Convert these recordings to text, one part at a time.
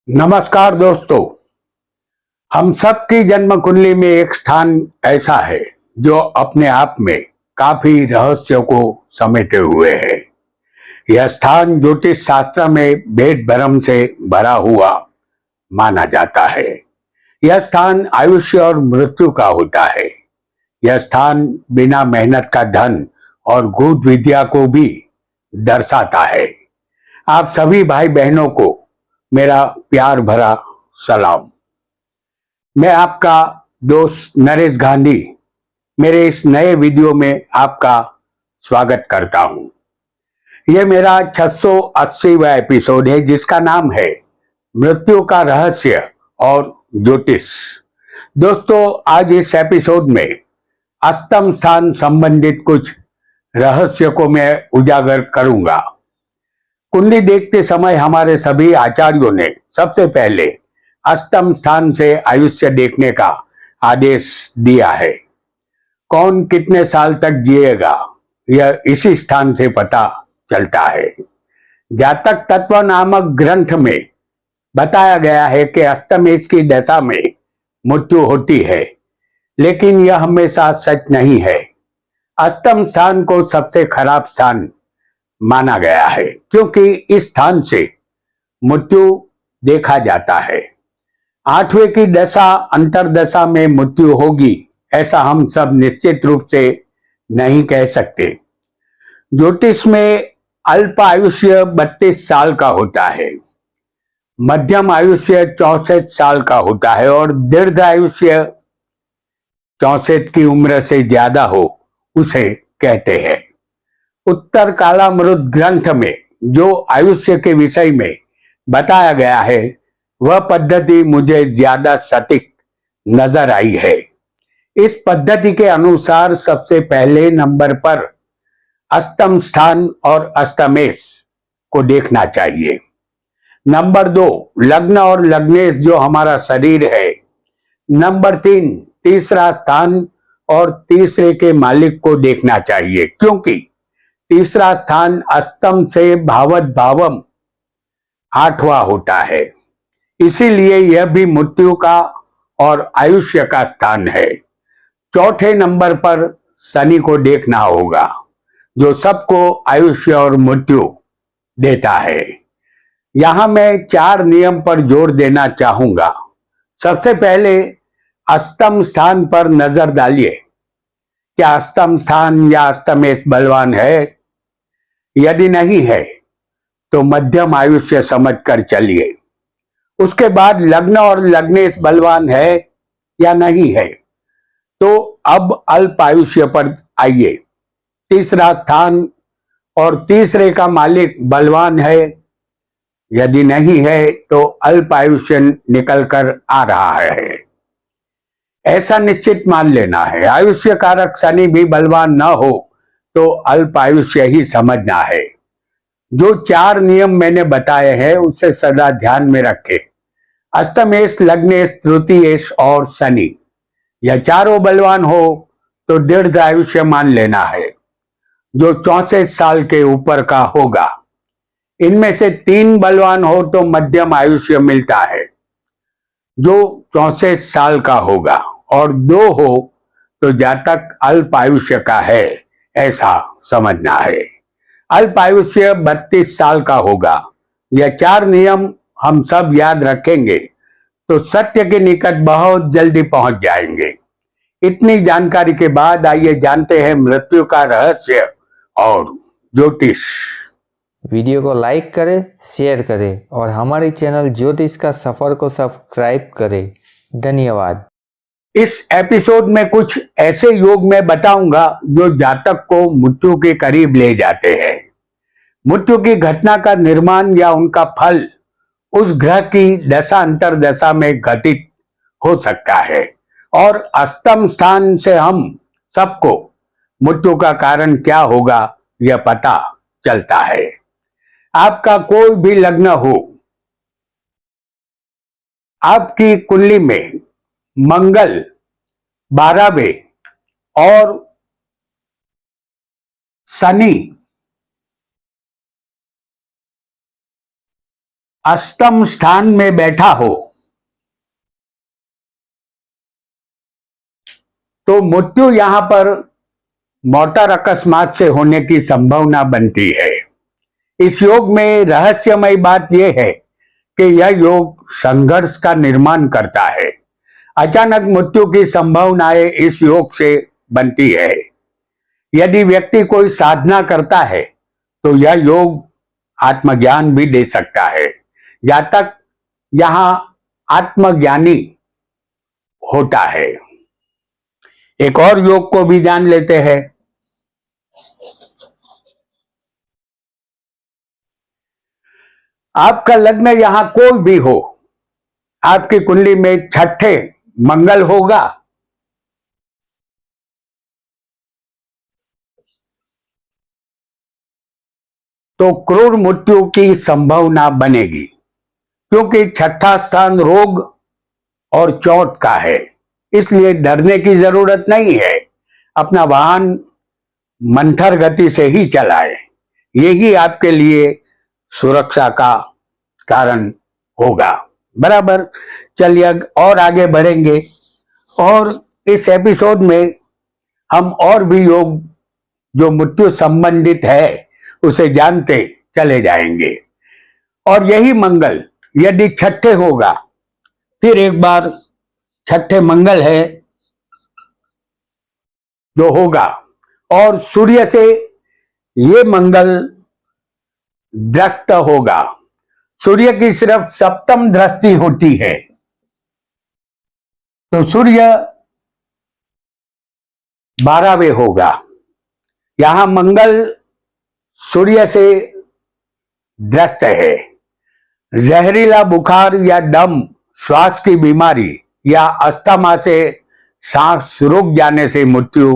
नमस्कार दोस्तों। हम सबकी जन्म कुंडली में एक स्थान ऐसा है जो अपने आप में काफी रहस्यों को समेटे हुए है। यह स्थान ज्योतिष शास्त्र में भेद भरम से भरा हुआ माना जाता है। यह स्थान आयुष्य और मृत्यु का होता है। यह स्थान बिना मेहनत का धन और गूढ़ विद्या को भी दर्शाता है। आप सभी भाई बहनों को मेरा प्यार भरा सलाम। मैं आपका दोस्त नरेश गांधी मेरे इस नए वीडियो में आपका स्वागत करता हूं। यह मेरा 680वां एपिसोड है जिसका नाम है मृत्यु का रहस्य और ज्योतिष। दोस्तों, आज इस एपिसोड में अष्टम स्थान संबंधित कुछ रहस्य को मैं उजागर करूंगा। कुंडली देखते समय हमारे सभी आचार्यों ने सबसे पहले अष्टम स्थान से आयुष्य देखने का आदेश दिया है। कौन कितने साल तक जिएगा यह इसी स्थान से पता चलता है। जातक तत्व नामक ग्रंथ में बताया गया है कि अष्टमेश की दशा में मृत्यु होती है, लेकिन यह हमेशा सच नहीं है। अष्टम स्थान को सबसे खराब स्थान माना गया है क्योंकि इस स्थान से मृत्यु देखा जाता है। आठवें की दशा अंतरदशा में मृत्यु होगी ऐसा हम सब निश्चित रूप से नहीं कह सकते। ज्योतिष में अल्प आयुष्य 32 साल का होता है, मध्यम आयुष्य 64 साल का होता है और दीर्घ आयुष्य 64 की उम्र से ज्यादा हो उसे कहते हैं। उत्तर कालामृत ग्रंथ में जो आयुष्य के विषय में बताया गया है वह पद्धति मुझे ज्यादा सटीक नजर आई है। इस पद्धति के अनुसार सबसे पहले नंबर पर अष्टम स्थान और अष्टमेश को देखना चाहिए। नंबर 2 लग्न और लग्नेश जो हमारा शरीर है। नंबर 3 तीसरा स्थान और तीसरे के मालिक को देखना चाहिए क्योंकि तीसरा स्थान अष्टम से भावत भावम 8वां होता है। इसीलिए यह भी मृत्यु का और आयुष्य का स्थान है। चौथे नंबर पर शनि को देखना होगा जो सबको आयुष्य और मृत्यु देता है। यहां मैं 4 नियम पर जोर देना चाहूंगा। सबसे पहले अष्टम स्थान पर नजर डालिए। क्या अष्टम स्थान या अष्टमेश बलवान है? यदि नहीं है तो मध्यम आयुष्य समझकर चलिए। उसके बाद लग्न और लग्नेश बलवान है या नहीं है तो अब अल्प आयुष्य पर आइए। तीसरा स्थान और तीसरे का मालिक बलवान है, यदि नहीं है तो अल्प आयुष्य निकल कर आ रहा है, ऐसा निश्चित मान लेना है। आयुष्य कारक शनि भी बलवान न हो तो अल्प आयुष्य ही समझना है। जो 4 नियम मैंने बताए हैं उसे सदा ध्यान में रखें। अष्टमेश, लग्नेश, तृतीयेश और शनि यह चारों बलवान हो तो दीर्घ आयुष्य मान लेना है जो 64 साल के ऊपर का होगा। इनमें से 3 बलवान हो तो मध्यम आयुष्य मिलता है जो 64 साल का होगा और 2 हो तो जातक अल्प आयुष्य का है ऐसा समझना है। अल्प आयुष्य 32 साल का होगा। यह 4 नियम हम सब याद रखेंगे तो सत्य के निकट बहुत जल्दी पहुंच जाएंगे। इतनी जानकारी के बाद आइए जानते हैं मृत्यु का रहस्य और ज्योतिष। वीडियो को लाइक करें, शेयर करें और हमारे चैनल ज्योतिष का सफर को सब्सक्राइब करें। धन्यवाद। इस एपिसोड में कुछ ऐसे योग मैं बताऊंगा जो जातक को मृत्यु के करीब ले जाते हैं। मृत्यु की घटना का निर्माण या उनका फल उस ग्रह की दशा अंतरदशा में घटित हो सकता है और अष्टम स्थान से हम सबको मृत्यु का कारण क्या होगा यह पता चलता है। आपका कोई भी लग्न हो, आपकी कुंडली में मंगल 12वें और शनि अष्टम स्थान में बैठा हो तो मृत्यु यहां पर मोटर अकस्मात से होने की संभावना बनती है। इस योग में रहस्यमय बात यह है कि यह योग संघर्ष का निर्माण करता है। अचानक मृत्यु की संभावनाएं इस योग से बनती है। यदि व्यक्ति कोई साधना करता है तो यह योग आत्मज्ञान भी दे सकता है। जातक यहां आत्मज्ञानी होता है। एक और योग को भी जान लेते हैं। आपका लग्न यहां कोई भी हो, आपकी कुंडली में छठे मंगल होगा तो क्रूर मृत्यु की संभावना बनेगी, क्योंकि छठा स्थान रोग और चोट का है। इसलिए डरने की जरूरत नहीं है। अपना वाहन मंथर गति से ही चलाएं। यही आपके लिए सुरक्षा का कारण होगा। बराबर। चलिए और आगे बढ़ेंगे और इस एपिसोड में हम और भी योग जो मृत्यु संबंधित है उसे जानते चले जाएंगे। और यही मंगल यदि छठे होगा, फिर एक बार छठे मंगल है जो होगा और सूर्य से ये मंगल दृष्ट होगा। सूर्य की सिर्फ सप्तम दृष्टि होती है, तो सूर्य 12वें होगा। यहां मंगल सूर्य से दृष्ट है। जहरीला बुखार या दम, श्वास की बीमारी या अस्थमा से सांस रुक जाने से मृत्यु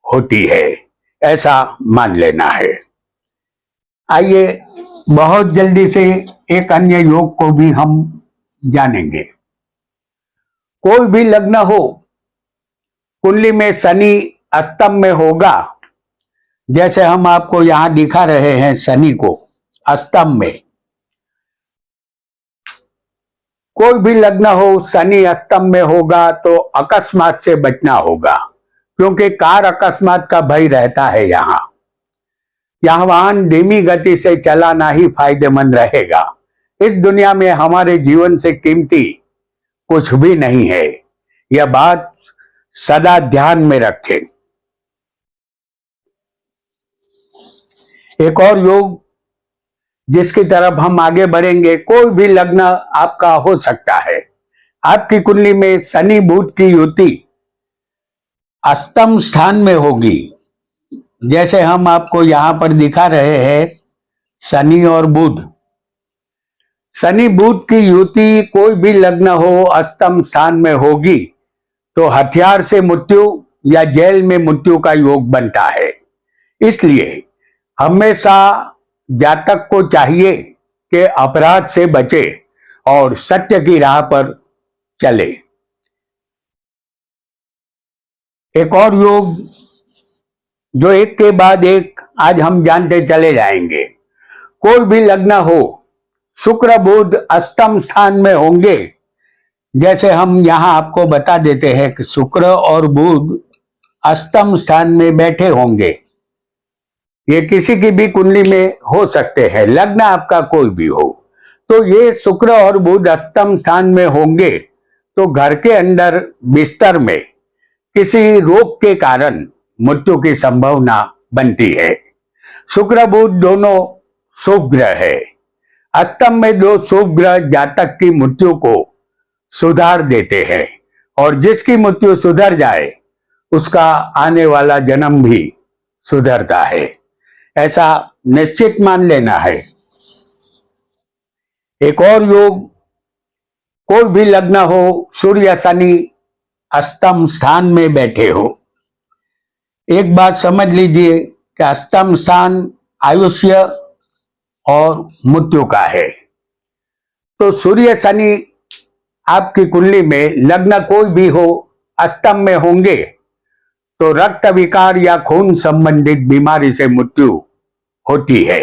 होती है, ऐसा मान लेना है। आइए बहुत जल्दी से एक अन्य योग को भी हम जानेंगे। कोई भी लग्न हो, कुंडली में शनि अष्टम में होगा, जैसे हम आपको यहां दिखा रहे हैं शनि को अष्टम में। कोई भी लग्न हो शनि अष्टम में होगा तो अकस्मात से बचना होगा, क्योंकि कार अकस्मात का भय रहता है। यहां वाहन धीमी गति से चलाना ही फायदेमंद रहेगा। इस दुनिया में हमारे जीवन से कीमती कुछ भी नहीं है, यह बात सदा ध्यान में रखें। एक और योग जिसकी तरफ हम आगे बढ़ेंगे, कोई भी लग्न आपका हो सकता है। आपकी कुंडली में शनि बुध की युति अष्टम स्थान में होगी, जैसे हम आपको यहां पर दिखा रहे हैं शनि और बुध। शनि बुध की युति कोई भी लग्न हो अष्टम स्थान में होगी तो हथियार से मृत्यु या जेल में मृत्यु का योग बनता है। इसलिए हमेशा जातक को चाहिए कि अपराध से बचे और सत्य की राह पर चले। एक और योग जो एक के बाद एक आज हम जानते चले जाएंगे। कोई भी लग्न हो, शुक्र बुध अष्टम स्थान में होंगे, जैसे हम यहां आपको बता देते हैं कि शुक्र और बुध अष्टम स्थान में बैठे होंगे। ये किसी की भी कुंडली में हो सकते हैं, लग्न आपका कोई भी हो। तो ये शुक्र और बुध अष्टम स्थान में होंगे तो घर के अंदर बिस्तर में किसी रोग के कारण मृत्यु की संभावना बनती है। शुक्र बुध दोनों शुभ ग्रह है। अष्टम में दो शुभ ग्रह जातक की मृत्यु को सुधार देते हैं, और जिसकी मृत्यु सुधर जाए उसका आने वाला जन्म भी सुधरता है, ऐसा निश्चित मान लेना है। एक और योग, कोई भी लग्न हो, सूर्य शनि अष्टम स्थान में बैठे हो। एक बात समझ लीजिए कि अष्टम स्थान आयुष्य और मृत्यु का है। तो सूर्य शनि आपकी कुंडली में लग्न कोई भी हो अष्टम में होंगे तो रक्त विकार या खून संबंधित बीमारी से मृत्यु होती है।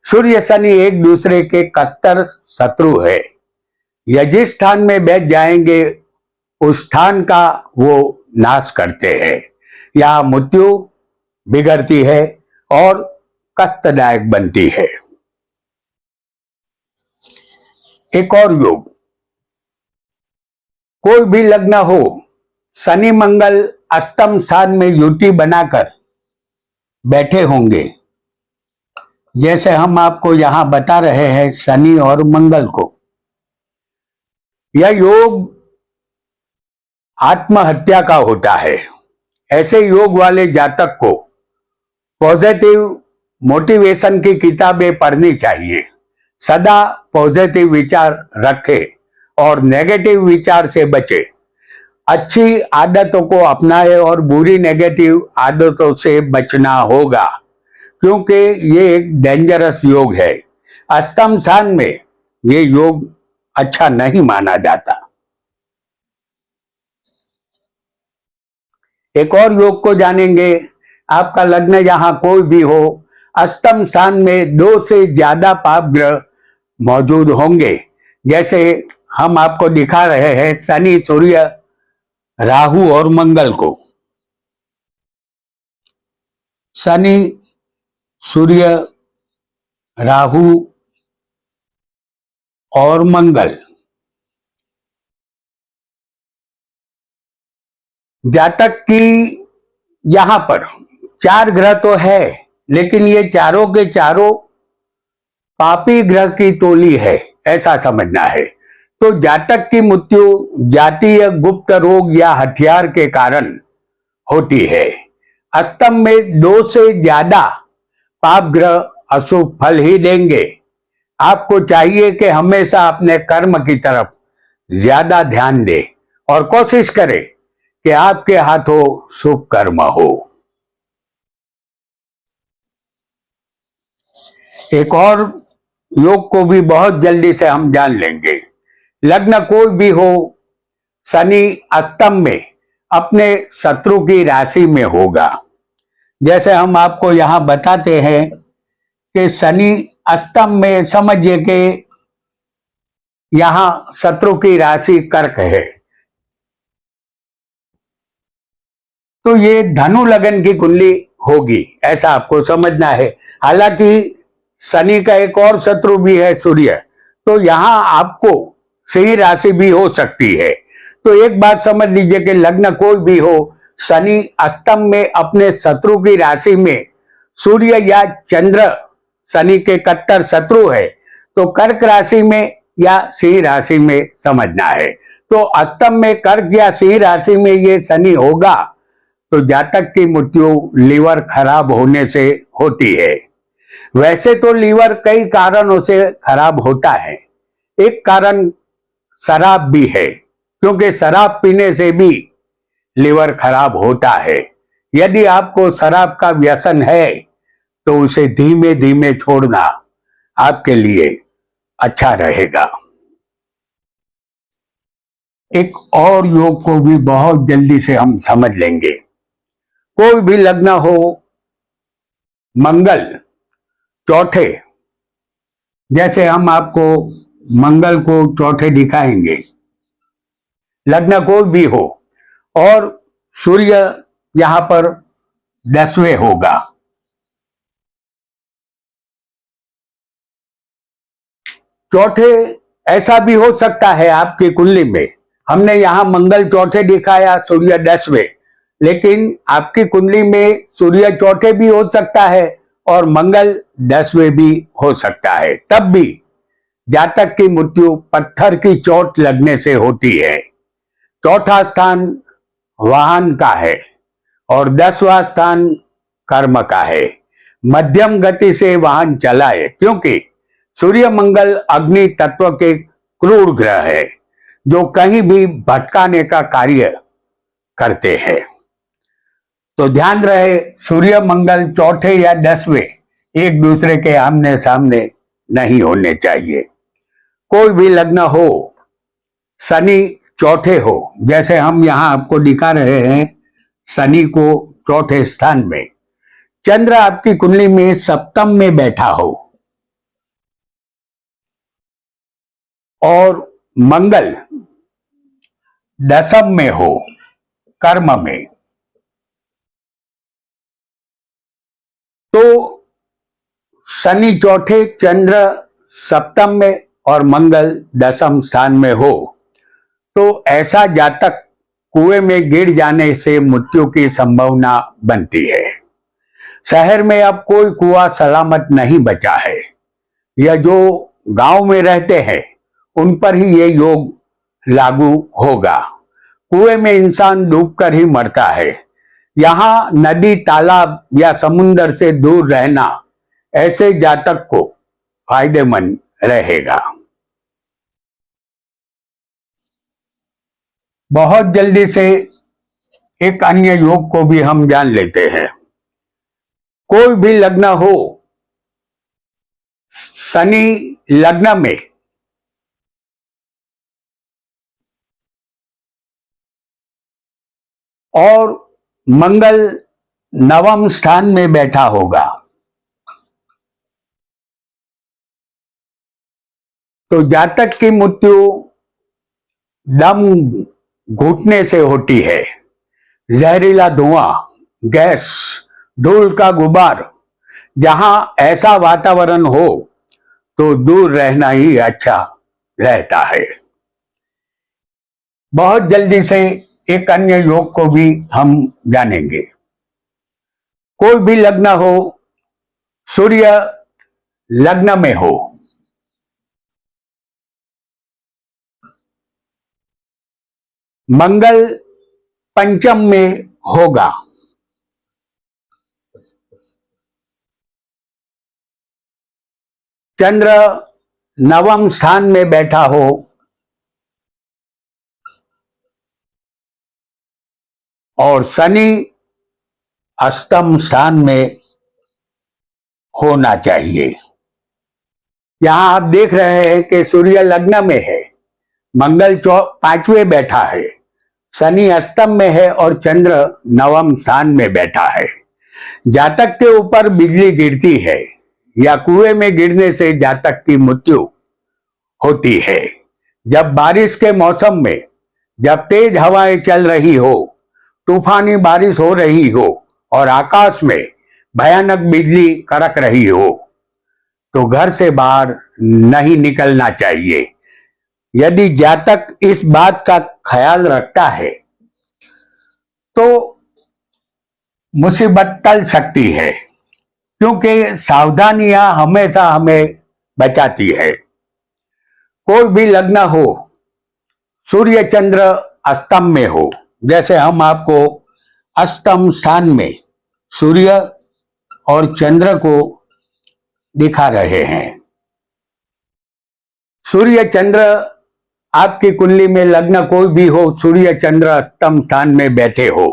सूर्य शनि एक दूसरे के कट्टर शत्रु है। यह जिस स्थान में बैठ जाएंगे उस स्थान का वो नाश करते हैं। यहाँ मृत्यु बिगड़ती है और कष्टदायक बनती है। एक और योग, कोई भी लग्न हो, शनि मंगल अष्टम स्थान में युति बनाकर बैठे होंगे, जैसे हम आपको यहां बता रहे हैं शनि और मंगल को। यह योग आत्महत्या का होता है। ऐसे योग वाले जातक को पॉजिटिव मोटिवेशन की किताबें पढ़नी चाहिए। सदा पॉजिटिव विचार रखे और नेगेटिव विचार से बचे। अच्छी आदतों को अपनाए और बुरी नेगेटिव आदतों से बचना होगा, क्योंकि ये एक डेंजरस योग है। अष्टम स्थान में ये योग अच्छा नहीं माना जाता। एक और योग को जानेंगे। आपका लग्न यहां कोई भी हो, अष्टम स्थान में 2 से ज्यादा पाप ग्रह मौजूद होंगे, जैसे हम आपको दिखा रहे हैं शनि, सूर्य, राहु और मंगल को। शनि, सूर्य, राहु और मंगल, जातक की यहां पर 4 ग्रह तो है, लेकिन ये चारों के चारों पापी ग्रह की टोली है, ऐसा समझना है। तो जातक की मृत्यु जातीय गुप्त रोग या हथियार के कारण होती है। अष्टम में 2 से ज्यादा पाप ग्रह अशुभ फल ही देंगे। आपको चाहिए कि हमेशा अपने कर्म की तरफ ज्यादा ध्यान दें और कोशिश करें कि आपके हाथों शुभ कर्म हो। एक और योग को भी बहुत जल्दी से हम जान लेंगे। लग्न कोई भी हो, शनि अष्टम में अपने शत्रु की राशि में होगा। जैसे हम आपको यहां बताते हैं कि शनि अष्टम में, समझिए कि यहां शत्रु की राशि कर्क है, तो ये धनु लगन की कुंडली होगी, ऐसा आपको समझना है। हालांकि शनि का एक और शत्रु भी है सूर्य, तो यहां आपको सिंह राशि भी हो सकती है। तो एक बात समझ लीजिए कि लग्न कोई भी हो, शनि अष्टम में अपने शत्रु की राशि में, सूर्य या चंद्र शनि के कट्टर शत्रु है, तो कर्क राशि में या सिंह राशि में समझना है। तो अष्टम में कर्क या सिंह राशि में ये शनि होगा, तो जातक की मृत्यु लीवर खराब होने से होती है। वैसे तो लीवर कई कारणों से खराब होता है। एक कारण शराब भी है, क्योंकि शराब पीने से भी लीवर खराब होता है। यदि आपको शराब का व्यसन है तो उसे धीमे धीमे छोड़ना आपके लिए अच्छा रहेगा। एक और योग को भी बहुत जल्दी से हम समझ लेंगे। कोई भी लग्न हो, मंगल चौथे, जैसे हम आपको मंगल को चौथे दिखाएंगे, लग्न कोई भी हो, और सूर्य यहां पर 10वें होगा। चौथे ऐसा भी हो सकता है आपकी कुंडली में, हमने यहां मंगल चौथे दिखाया, सूर्य 10वें, लेकिन आपकी कुंडली में सूर्य चौथे भी हो सकता है और मंगल 10वें भी हो सकता है। तब भी जातक की मृत्यु पत्थर की चोट लगने से होती है। चौथा स्थान वाहन का है और 10वां स्थान कर्म का है। मध्यम गति से वाहन चलाए, क्योंकि सूर्य मंगल अग्नि तत्व के क्रूर ग्रह है, जो कहीं भी भटकाने का कार्य करते हैं। तो ध्यान रहे, सूर्य मंगल चौथे या 10वें एक दूसरे के आमने सामने नहीं होने चाहिए। कोई भी लग्न हो, शनि चौथे हो, जैसे हम यहां आपको दिखा रहे हैं शनि को चौथे स्थान में, चंद्र आपकी कुंडली में सप्तम में बैठा हो, और मंगल दशम में हो कर्म में, तो शनि चौथे, चंद्र सप्तम में और मंगल दशम स्थान में हो, तो ऐसा जातक कुएं में गिर जाने से मृत्यु की संभावना बनती है। शहर में अब कोई कुआं सलामत नहीं बचा है। यह जो गांव में रहते हैं उन पर ही ये योग लागू होगा। कुएं में इंसान डूबकर ही मरता है। यहाँ नदी, तालाब या समुद्र से दूर रहना ऐसे जातक को फायदेमंद रहेगा। बहुत जल्दी से एक अन्य योग को भी हम जान लेते हैं। कोई भी लग्न हो, शनि लग्न में और मंगल नवम स्थान में बैठा होगा, तो जातक की मृत्यु दम घुटने से होती है। जहरीला धुआं, गैस, धूल का गुबार, जहां ऐसा वातावरण हो तो दूर रहना ही अच्छा रहता है। बहुत जल्दी से एक अन्य योग को भी हम जानेंगे। कोई भी लग्न हो, सूर्य लग्न में हो, मंगल पंचम में होगा, चंद्र नवम स्थान में बैठा हो और शनि अष्टम स्थान में होना चाहिए। यहां आप देख रहे हैं कि सूर्य लग्न में है, मंगल पांचवें बैठा है, शनि अष्टम में है और चंद्र नवम स्थान में बैठा है। जातक के ऊपर बिजली गिरती है या कुएं में गिरने से जातक की मृत्यु होती है। जब बारिश के मौसम में, जब तेज हवाएं चल रही हो, तूफानी बारिश हो रही हो और आकाश में भयानक बिजली कड़क रही हो, तो घर से बाहर नहीं निकलना चाहिए। यदि जातक इस बात का ख्याल रखता है तो मुसीबत टल सकती है, क्योंकि सावधानियां हमेशा हमें बचाती है। कोई भी लग्न हो, सूर्य चंद्र अष्टम में हो, जैसे हम आपको अष्टम स्थान में सूर्य और चंद्र को दिखा रहे हैं। सूर्य चंद्र आपकी कुंडली में लग्न कोई भी हो, सूर्य चंद्र अष्टम स्थान में बैठे हो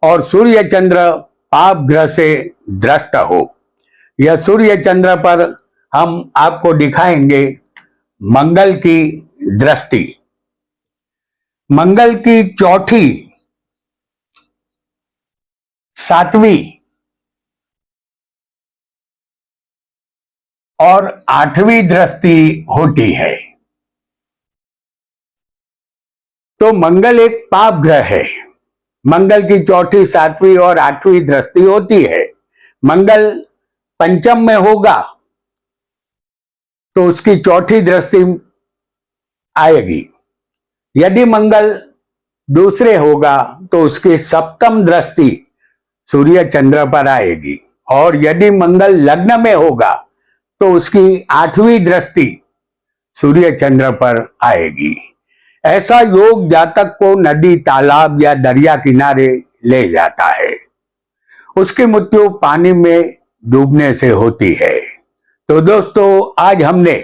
और सूर्य चंद्र पाप ग्रह से दृष्ट हो, यह सूर्य चंद्र पर हम आपको दिखाएंगे मंगल की दृष्टि। मंगल की चौथी, सातवीं और आठवीं दृष्टि होती है। तो मंगल एक पाप ग्रह है। मंगल की चौथी, सातवीं और आठवीं दृष्टि होती है। मंगल पंचम में होगा तो उसकी चौथी दृष्टि आएगी। यदि मंगल दूसरे होगा तो उसकी सप्तम दृष्टि सूर्य चंद्र पर आएगी और यदि मंगल लग्न में होगा तो उसकी आठवीं दृष्टि सूर्य चंद्र पर आएगी। ऐसा योग जातक को नदी, तालाब या दरिया किनारे ले जाता है। उसकी मृत्यु पानी में डूबने से होती है। तो दोस्तों, आज हमने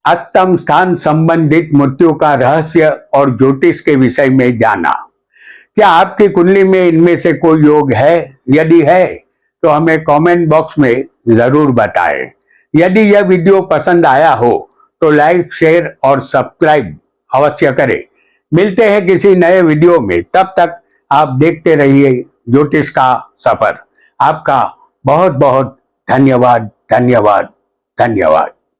अष्टम स्थान संबंधित मृत्यु का रहस्य और ज्योतिष के विषय में जाना। क्या आपकी कुंडली में इनमें से कोई योग है? यदि है तो हमें कमेंट बॉक्स में जरूर बताएं। यदि यह वीडियो पसंद आया हो तो लाइक, शेयर और सब्सक्राइब अवश्य करें। मिलते हैं किसी नए वीडियो में, तब तक आप देखते रहिए ज्योतिष का सफर। आपका बहुत बहुत धन्यवाद, धन्यवाद, धन्यवाद।